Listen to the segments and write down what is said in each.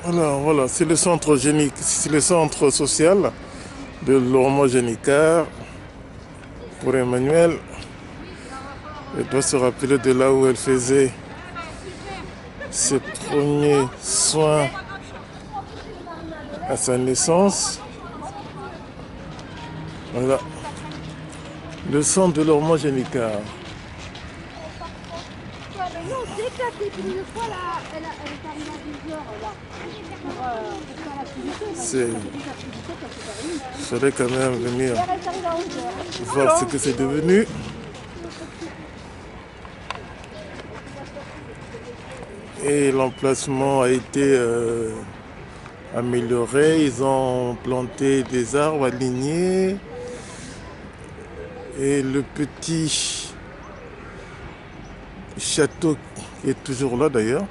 Alors voilà, c'est le centre génique, c'est le centre social de Lormeau Génicard pour Emmanuel. Elle doit se rappeler de là où elle faisait ses premiers soins à sa naissance. Voilà, le centre de Lormeau Génicard. C'est... Il faudrait quand même venir voir ce que c'est devenu. Et l'emplacement a été amélioré. Ils ont planté des arbres alignés. Et le petit château qui est toujours là d'ailleurs.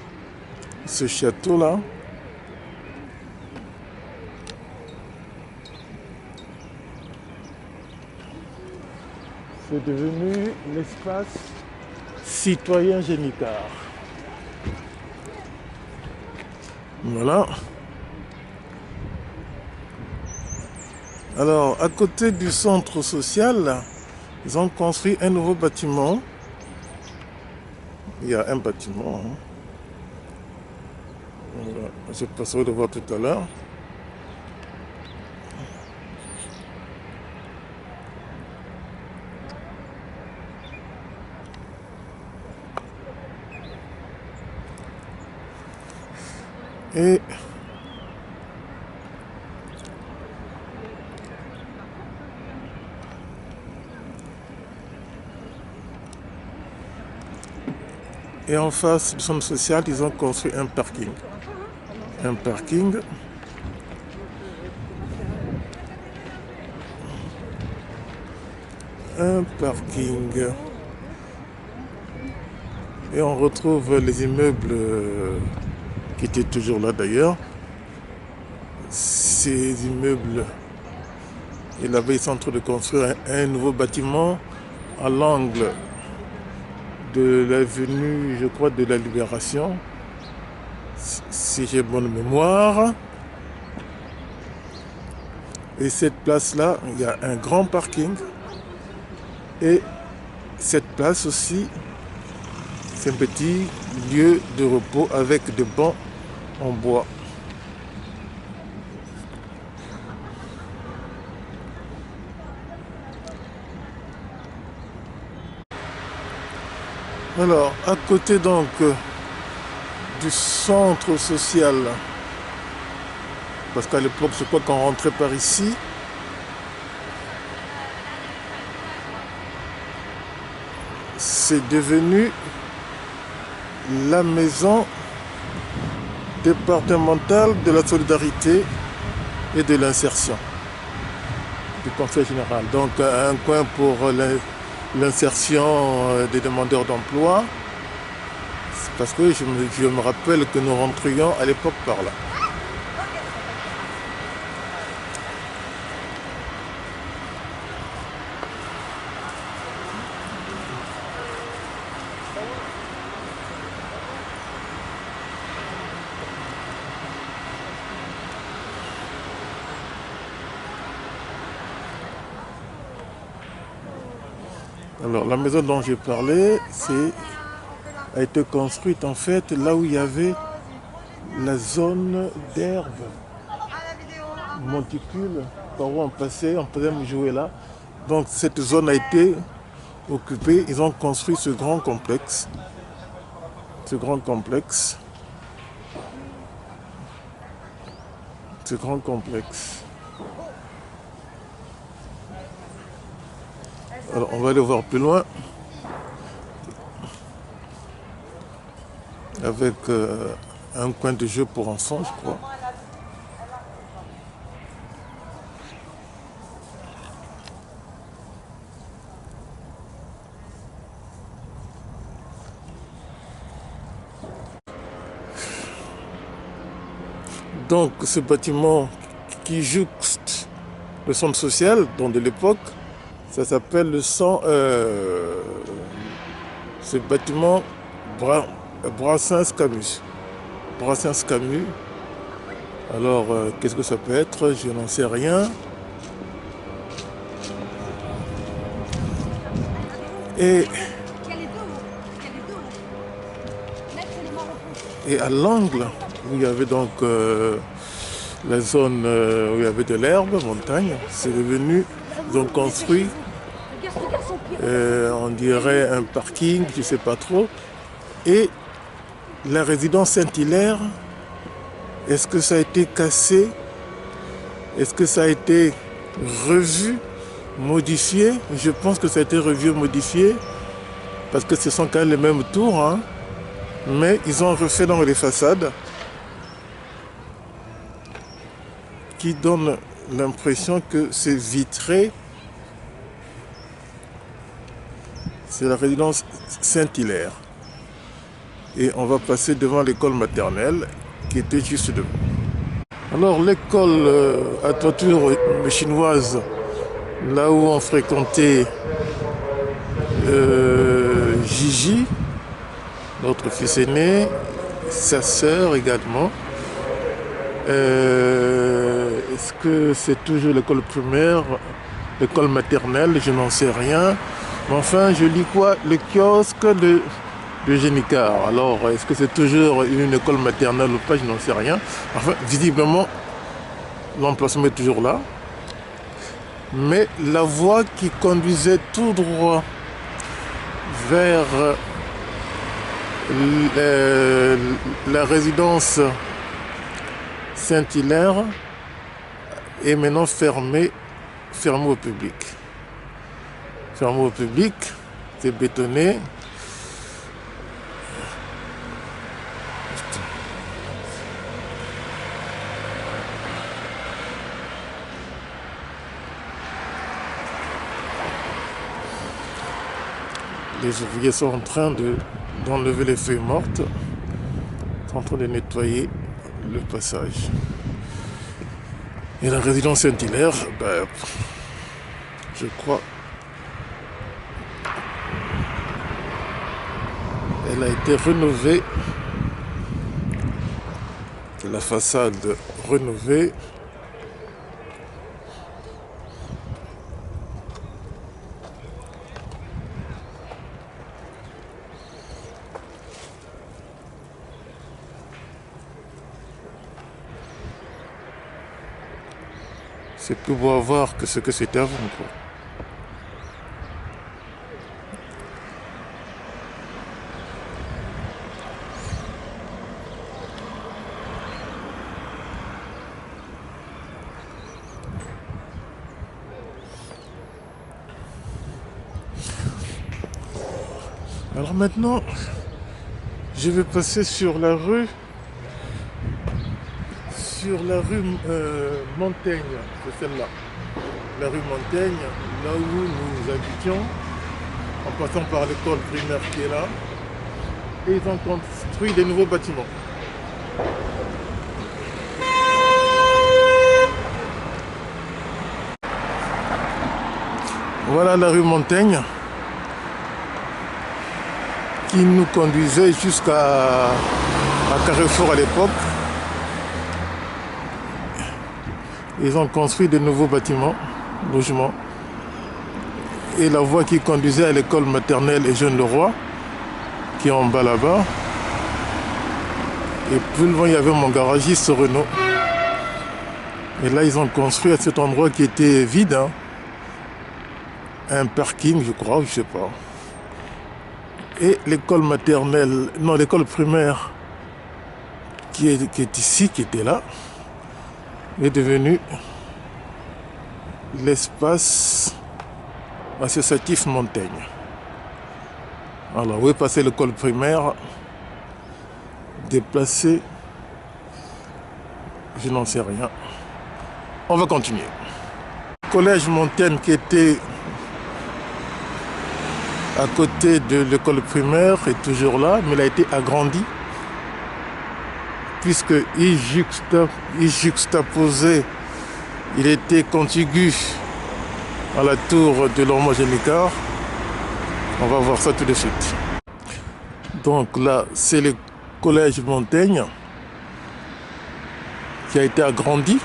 Ce château-là, c'est devenu l'espace citoyen Génicard. Voilà. Alors, à côté du centre social, ils ont construit un nouveau bâtiment. Il y a un bâtiment. Voilà. Je passerai le voir tout à l'heure. Et en face du centre social, ils ont construit un parking. Un parking. Un parking. Et on retrouve les immeubles qui étaient toujours là d'ailleurs. Ces immeubles, et là-bas ils sont en train de construire un nouveau bâtiment à l'angle de l'avenue, je crois, de la Libération, si j'ai bonne mémoire. Et cette place-là, il y a un grand parking. Et cette place aussi, c'est un petit lieu de repos avec des bancs en bois. Alors, à côté donc du centre social, parce qu'à l'époque, je crois qu'on rentrait par ici, c'est devenu la maison départementale de la solidarité et de l'insertion du Conseil général. Donc un coin pour l'insertion des demandeurs d'emploi, parce que je me rappelle que nous rentrions à l'époque par là. Alors la maison dont j'ai parlé, a été construite en fait là où il y avait la zone d'herbe monticule, par où on passait, on pouvait me jouer là. Donc cette zone a été occupée, ils ont construit ce grand complexe. Ce grand complexe. Alors on va aller voir plus loin avec un coin de jeu pour enfants, je crois. Donc ce bâtiment qui jouxte le centre social, donc de l'époque, ça s'appelle ce bâtiment Brassens Camus. Brassens Camus. Alors, qu'est-ce que ça peut être? Je n'en sais rien. Et à l'angle, où il y avait donc la zone où il y avait de l'herbe, montagne, c'est devenu, ils ont construit, on dirait un parking, je ne sais pas trop. Et la résidence Saint-Hilaire, est-ce que ça a été cassé? Est-ce que ça a été revu, modifié? Je pense que ça a été revu, modifié, parce que ce sont quand même les mêmes tours, hein. Mais ils ont refait dans les façades qui donnent l'impression que c'est vitré. C'est la résidence Saint-Hilaire. Et on va passer devant l'école maternelle qui était juste devant. Alors l'école à toiture chinoise, là où on fréquentait Gigi, notre fils aîné, sa sœur également. Est-ce que c'est toujours l'école primaire, l'école maternelle? Je n'en sais rien. Mais enfin, je lis quoi? Le kiosque de Génicard. Alors, est-ce que c'est toujours une école maternelle ou pas? Je n'en sais rien. Enfin, visiblement, l'emplacement est toujours là. Mais la voie qui conduisait tout droit vers la résidence Saint-Hilaire est maintenant fermée au public. Fermée au public, c'est bétonné. Les ouvriers sont en train d'enlever les feuilles mortes, sont en train de nettoyer le passage. Et la résidence Saint-Hilaire, je crois, elle a été rénovée, la façade rénovée. C'est plus beau à voir que ce que c'était avant, quoi. Alors maintenant, je vais passer sur la rue Montaigne, c'est celle-là. La rue Montaigne, là où nous habitions, en passant par l'école primaire qui est là. Et ils ont construit des nouveaux bâtiments. Voilà la rue Montaigne qui nous conduisait jusqu'à Carrefour à l'époque. Ils ont construit de nouveaux bâtiments, logements. Et la voie qui conduisait à l'école maternelle et Jeune Leroy, qui est en bas là-bas. Et plus loin, il y avait mon garagiste Renault. Et là, ils ont construit à cet endroit qui était vide, hein, un parking, je crois, je sais pas. Et l'école maternelle, non, l'école primaire qui est ici, qui était là, est devenu l'espace associatif Montaigne. Alors, où est passé l'école primaire? Déplacé, je n'en sais rien. On va continuer. Le collège Montaigne qui était à côté de l'école primaire est toujours là, mais il a été agrandi puisqu'il juxtaposait, il était contigu à la tour de l'Ormeau Génicard. On va voir ça tout de suite. Donc là, c'est le collège Montaigne qui a été agrandi,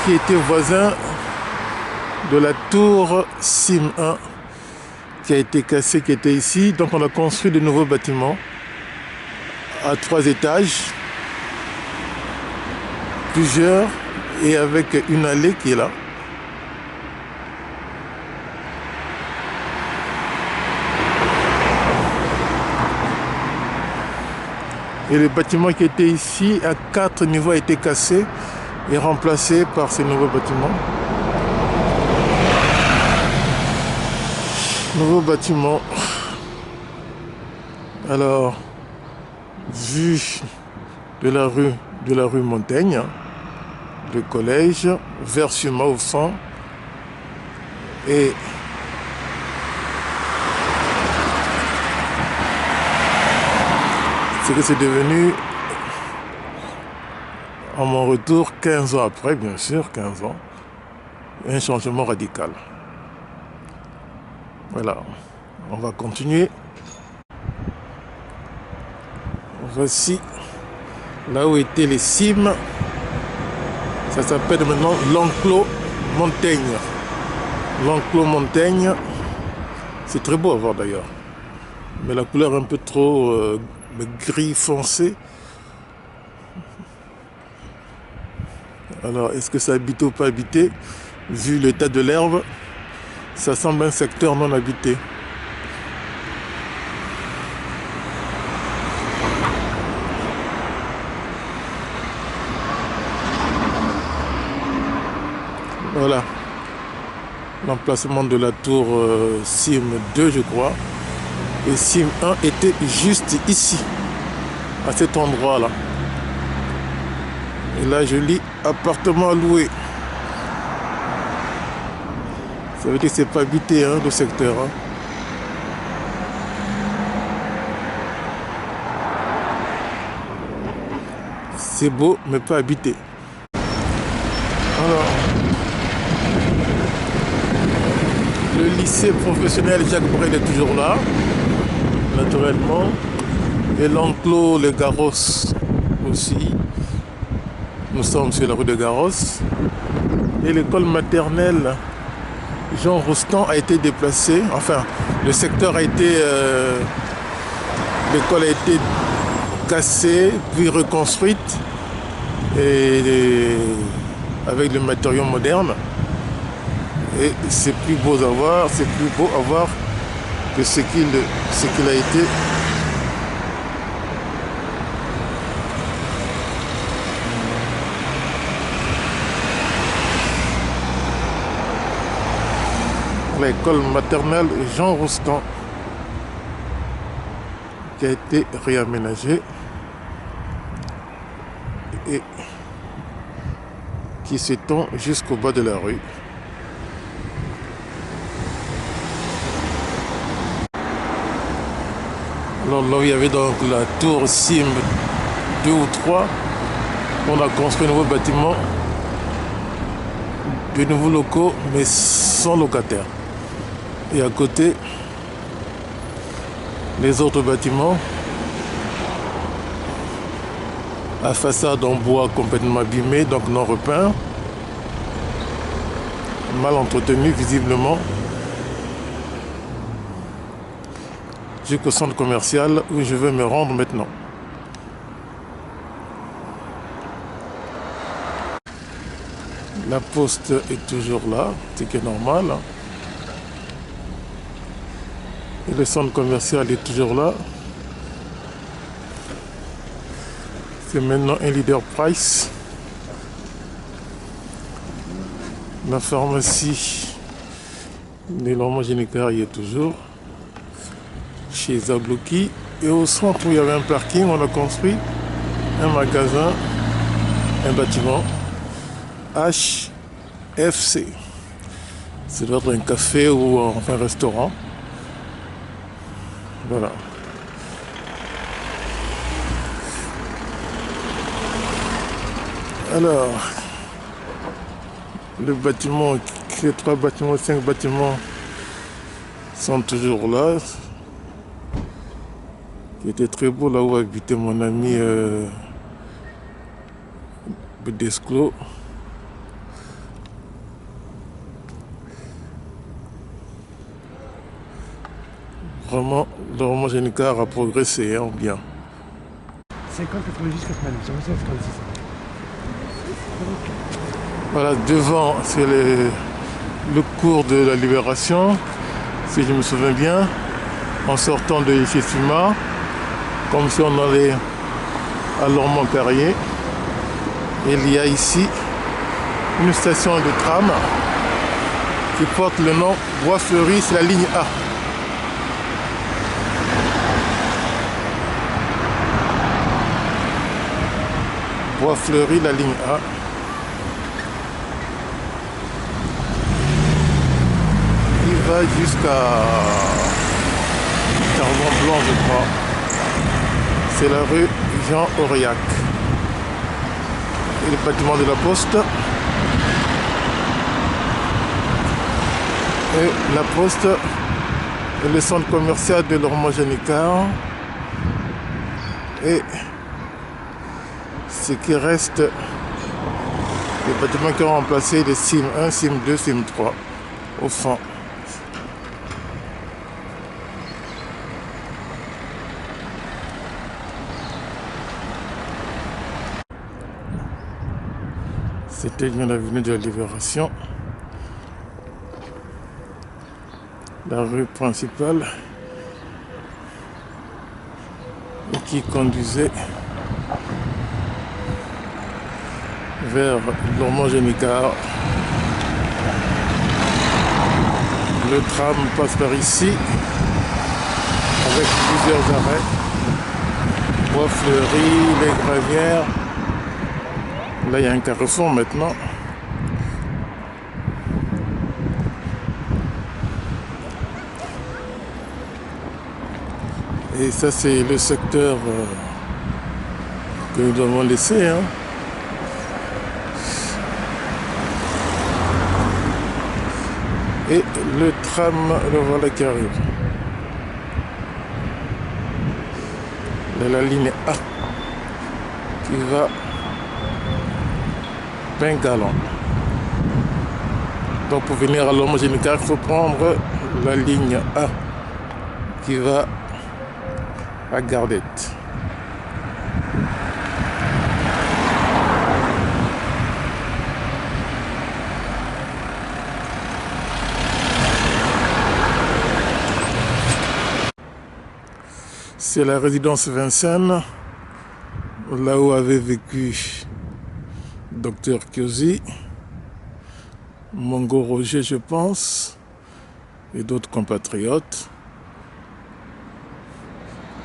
qui était voisin de la tour CIM 1 qui a été cassée, qui était ici. Donc on a construit de nouveaux bâtiments à 3 étages, plusieurs, et avec une allée qui est là. Et le bâtiment qui était ici à 4 niveaux a été cassé et remplacé par ces nouveaux bâtiments. Nouveau bâtiment. Alors, vue de la rue Montaigne, le collège, vers Suma au fond, et ce que c'est devenu à mon retour 15 ans après, bien sûr, 15 ans, un changement radical. Voilà, on va continuer. Voici là où étaient les cimes. Ça s'appelle maintenant l'enclos Montaigne. L'enclos Montaigne, c'est très beau à voir d'ailleurs. Mais la couleur est un peu trop gris foncé. Alors, est-ce que ça habite ou pas habité? Vu l'état de l'herbe, ça semble un secteur non habité. Voilà. L'emplacement de la tour CIM 2, je crois. Et CIM 1 était juste ici, à cet endroit-là. Et là, je lis appartement loué. Ça veut dire que c'est pas habité, hein, le secteur. Hein. C'est beau, mais pas habité. Alors, le lycée professionnel Jacques Brel est toujours là, naturellement. Et l'enclos Les Garros aussi. Nous sommes sur la rue de Garros. Et l'école maternelle Jean Rostand a été déplacée. Enfin, le secteur a été... l'école a été cassée, puis reconstruite. Et avec le matériau moderne. Et c'est plus beau à voir, c'est plus beau à voir que ce qu'il a été. L'école maternelle Jean Rostand qui a été réaménagée et qui s'étend jusqu'au bas de la rue. Alors là où il y avait donc la tour CIM 2 ou 3, on a construit un nouveau bâtiment, de nouveaux locaux, mais sans locataires. Et à côté, les autres bâtiments, à façade en bois complètement abîmée, donc non repeint, mal entretenu visiblement, jusqu'au centre commercial où je vais me rendre maintenant. La poste est toujours là, ce qui est normal. Et le centre commercial est toujours là. C'est maintenant un Leader Price. La pharmacie de Lormo Génicar y est toujours. Chez Zablouki. Et au centre où il y avait un parking, on a construit un magasin, un bâtiment HFC. Ça doit être un café ou enfin un restaurant. Voilà. Alors, le bâtiment, les 3 bâtiments, 5 bâtiments sont toujours là. qui était très beau, là où habitait mon ami Bedesclos. Vraiment, le roman Génicard a progressé, hein, bien. 50, 90, 90, 56. Voilà, devant, c'est le cours de la Libération, si je me souviens bien, en sortant de Ififima, comme si on allait à Lormont-Perrier. Il y a ici une station de tram qui porte le nom Bois-Fleuri, c'est la ligne A. Bois-Fleuri, la ligne A. Il va jusqu'à Carbon-Blanc, je crois. C'est la rue Jean-Auriac. Et le bâtiment de la Poste. Et la Poste et le centre commercial de Lormont Génicard. Et ce qui reste, les bâtiments qui ont remplacé les CIM 1, CIM 2, CIM 3 au fond. C'était bien l'avenue de la Libération, la rue principale, et qui conduisait vers Lormont Génicard. Le tram passe par ici avec plusieurs arrêts. Bois-Fleuri, les Gravières. Là, il y a un carrefour maintenant. Et ça, c'est le secteur que nous devons laisser. Hein. Et le tram, le voilà qui arrive. De la ligne A qui va Bengalon. Donc pour venir à Lormont Génicard, il faut prendre la ligne A qui va à Gardette. C'est la résidence Vincennes, là où avait vécu Dr Kiosi, Mongo Roger, je pense, et d'autres compatriotes.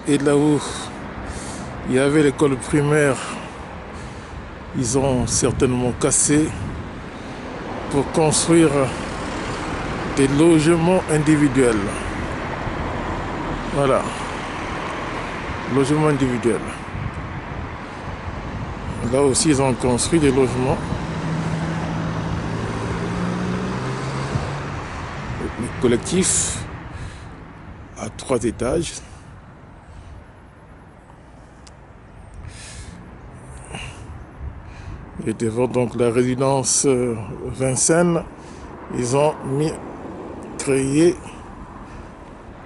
Et là où il y avait l'école primaire, ils ont certainement cassé pour construire des logements individuels. Voilà. Logement individuel. Là aussi, ils ont construit des logements. Collectifs à 3 étages. Et devant donc la résidence Vincennes, ils ont créé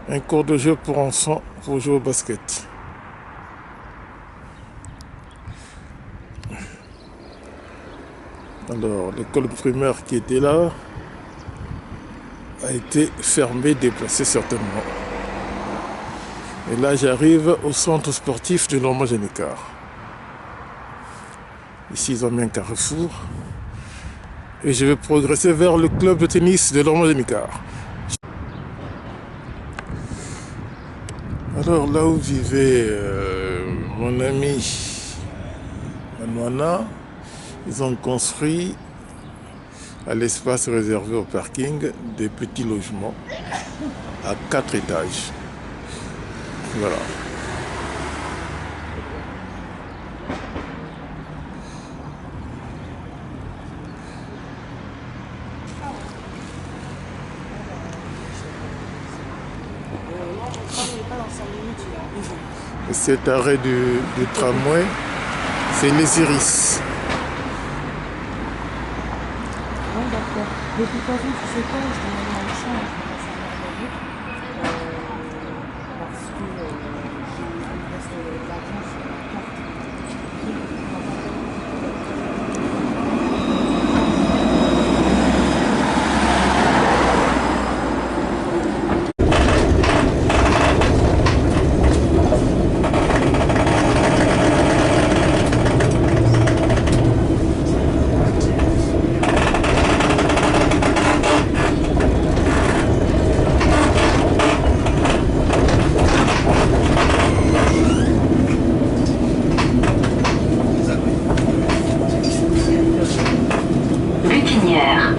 un cours de jeu pour enfants pour jouer au basket. Alors, l'école primaire qui était là a été fermée, déplacée certainement. Et là, j'arrive au centre sportif de Lormont Génicard. Ici, ils ont mis un carrefour. Et je vais progresser vers le club de tennis de Lormont Génicard. Alors, là où vivait mon ami Manouana, ils ont construit à l'espace réservé au parking des petits logements à 4 étages. Voilà. non, mon train n'est pas dans 5 minutes, il est. Et cet arrêt du tramway, c'est les Iris. Ouais, d'accord. De toute façon, tu sais quoi, je vais aller dans le champ, je vais passer à Marguerite. Parce que il me reste la carte. Lupinière.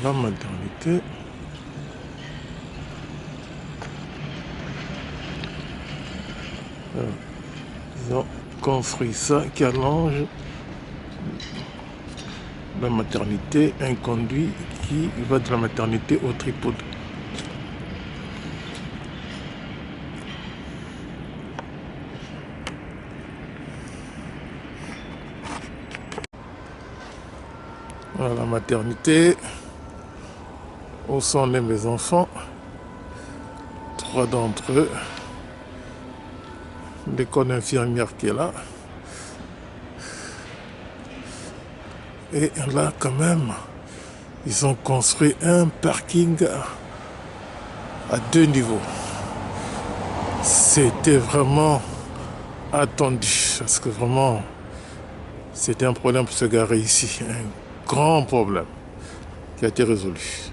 La maternité. Ils ont construit ça qui allonge la maternité, un conduit qui va de la maternité au tripode. Voilà la maternité. Où sont nés mes enfants? 3 d'entre eux. L'école infirmière qui est là. Et là, quand même, ils ont construit un parking à 2 niveaux. C'était vraiment attendu, parce que vraiment, c'était un problème pour se garer ici. Un grand problème qui a été résolu.